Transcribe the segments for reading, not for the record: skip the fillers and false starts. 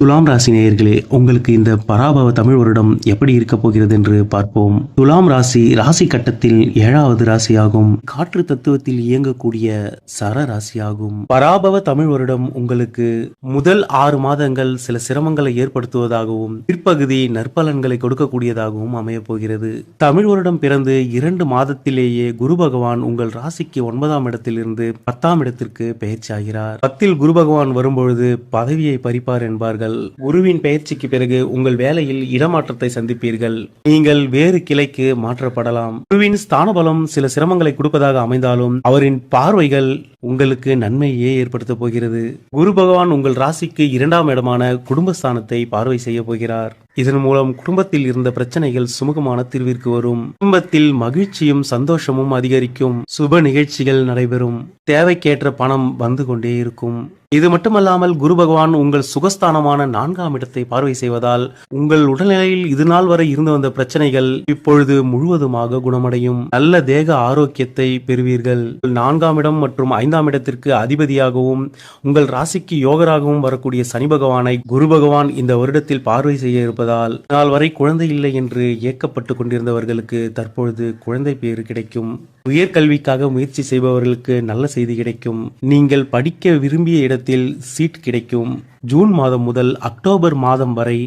துலாம் ராசி நேயர்களே, உங்களுக்கு இந்த பராபவ தமிழ் வருடம் எப்படி இருக்க போகிறது என்று பார்ப்போம். துலாம் ராசி ராசி கட்டத்தில் 7வது ராசியாகும். காற்று தத்துவத்தில் இயங்கக்கூடிய சர ராசியாகும். பராபவ தமிழ் வருடம் உங்களுக்கு முதல் 6 மாதங்கள் சில சிரமங்களை ஏற்படுத்துவதாகவும் பிற்பகுதி நற்பலன்களை கொடுக்கக்கூடியதாகவும் அமைய போகிறது. தமிழ் வருடம் பிறந்து 2 மாதத்திலேயே குரு பகவான் உங்கள் ராசிக்கு 9ஆம் இடத்திலிருந்து 10ஆம் இடத்திற்கு பெயர்ச்சியாகிறார். 10ல் குரு பகவான் வரும்பொழுது பதவியை பறிப்பார் என்பார்கள். குருவின் பெயர்ச்சிக்கு பிறகு உங்கள் வேலையில் இடமாற்றத்தை சந்திப்பீர்கள். நீங்கள் வேறு கிளைக்கு மாற்றப்படலாம். குருவின் ஸ்தான பலம் சில சிரமங்களை கொடுப்பதாக அமைந்தாலும் அவரின் பார்வைகள் உங்களுக்கு நன்மையே ஏற்படுத்த போகிறது. குரு பகவான் உங்கள் ராசிக்கு 2ஆம் இடமான குடும்பஸ்தானத்தை பார்வை செய்ய போகிறார். இதன் மூலம் குடும்பத்தில் இருந்த பிரச்சனைகள் சுமூகமான தீர்விற்கு வரும். குடும்பத்தில் மகிழ்ச்சியும் சந்தோஷமும் அதிகரிக்கும். சுப நிகழ்ச்சிகள் நடைபெறும். தேவைக்கேற்ற பணம் வந்து கொண்டே இருக்கும். இது மட்டுமல்லாமல் குரு பகவான் உங்கள் சுகஸ்தானமான 4ஆம் இடத்தை பார்வை செய்வதால் உங்கள் உடல்நிலையில் இதுநாள் வரை இருந்து வந்த பிரச்சனைகள் இப்பொழுது முழுவதுமாக குணமடையும். நல்ல தேக ஆரோக்கியத்தை பெறுவீர்கள். 4ஆம் இடம் மற்றும் 5ஆம் இடத்திற்கு அதிபதியாகவும் உங்கள் ராசிக்கு யோகராகவும் வரக்கூடிய சனி பகவானை குரு பகவான் இந்த வருடத்தில் பார்வை செய்ய இருப்பதால் நாள் வரை குழந்தை இல்லை என்று ஏக்கப்பட்டு கொண்டிருந்தவர்களுக்கு தற்பொழுது குழந்தை பேறு கிடைக்கும். உயர்கல்விக்காக முயற்சி செய்பவர்களுக்கு நல்ல செய்தி கிடைக்கும். நீங்கள் படிக்க விரும்பிய இடத்தில் சீட் கிடைக்கும். ஜூன் மாதம் முதல் அக்டோபர் மாதம் வரை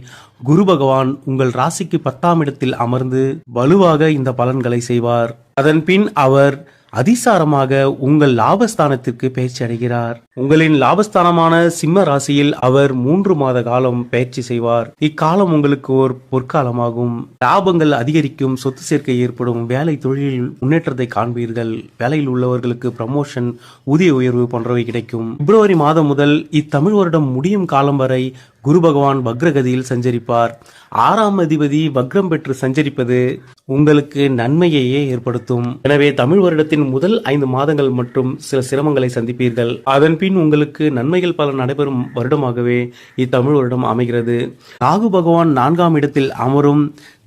குரு பகவான் உங்கள் ராசிக்கு 10ஆம் இடத்தில் அமர்ந்து வலுவாக இந்த பலன்களை செய்வார். அதன் பின் அவர் அதிசாரமாக உங்கள் லாபஸ்தானத்திற்கு பயிற்சி அடைகிறார். உங்களின் லாபஸ்தானமான சிம்ம ராசியில் அவர் 3 மாத காலம் பயிற்சி செய்வார். இக்காலம் உங்களுக்கு ஒரு பொற்காலமாகும். லாபங்கள் அதிகரிக்கும். சொத்து சேர்க்கை ஏற்படும். வேலை தொழிலில் முன்னேற்றத்தை காண்பீர்கள். வேலையில் உள்ளவர்களுக்கு ப்ரமோஷன், ஊதிய உயர்வு போன்றவை கிடைக்கும். பிப்ரவரி மாதம் முதல் இத்தமிழ் வருடம் முடியும் காலம் வரை குரு பகவான் வக்ரகதியில் சஞ்சரிப்பார். 6ஆம் அதிபதி வக்ரம் பெற்று சஞ்சரிப்பது உங்களுக்கு நன்மையையே ஏற்படுத்தும். எனவே தமிழ் வருடத்தின் முதல் 5 மாதங்கள் மற்றும் சில சிரமங்களை சந்திப்பீர்கள். அதன் பின் உங்களுக்கு நன்மைகள் பல நடைபெறும் வருடமாகவே இத்தமிழ் வருடம் அமைகிறது. ராகு பகவான் 4ஆம் இடத்தில் அமரும்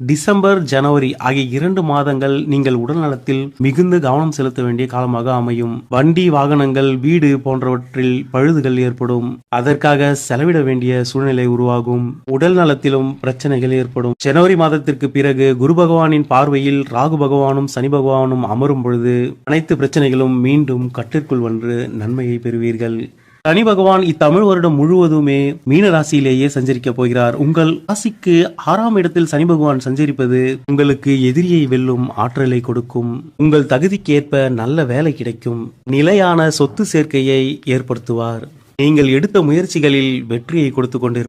டிசம்பர், ஜனவரி ஆகிய 2 மாதங்கள் நீங்கள் உடல் நலத்தில் மிகுந்த கவனம் செலுத்த வேண்டிய காலமாக அமையும். வண்டி, வாகனங்கள், வீடு போன்றவற்றில் பழுதுகள் ஏற்படும். அதற்காக செலவிட வேண்டிய சூழ்நிலை உருவாகும். உடல் நலத்திலும் பிரச்சனைகள் ஏற்படும். ஜனவரி மாதத்திற்கு பிறகு குரு பகவானின் பார்வையில் ராகு பகவானும் சனி பகவானும் அமரும் பொழுது அனைத்து பிரச்சனைகளும் மீண்டும் கட்டிற்குள் வந்து நன்மையை பெறுவீர்கள். சனி பகவான் இத்தமிழ் வருடம் முழுவதுமே மீன ராசியிலேயே சஞ்சரிக்க போகிறார். உங்கள் ராசிக்கு 6ஆம் இடத்தில் சனி பகவான் சஞ்சரிப்பது உங்களுக்கு எதிரியை வெல்லும் ஆற்றலை கொடுக்கும். உங்கள் தகுதிக்கு ஏற்ப நல்ல வேலை கிடைக்கும். நிலையான சொத்து சேர்க்கையை ஏற்படுத்துவார். நீங்கள் எடுத்த முயற்சிகளில் வெற்றியை கொடுத்து கொண்டிருப்பார்.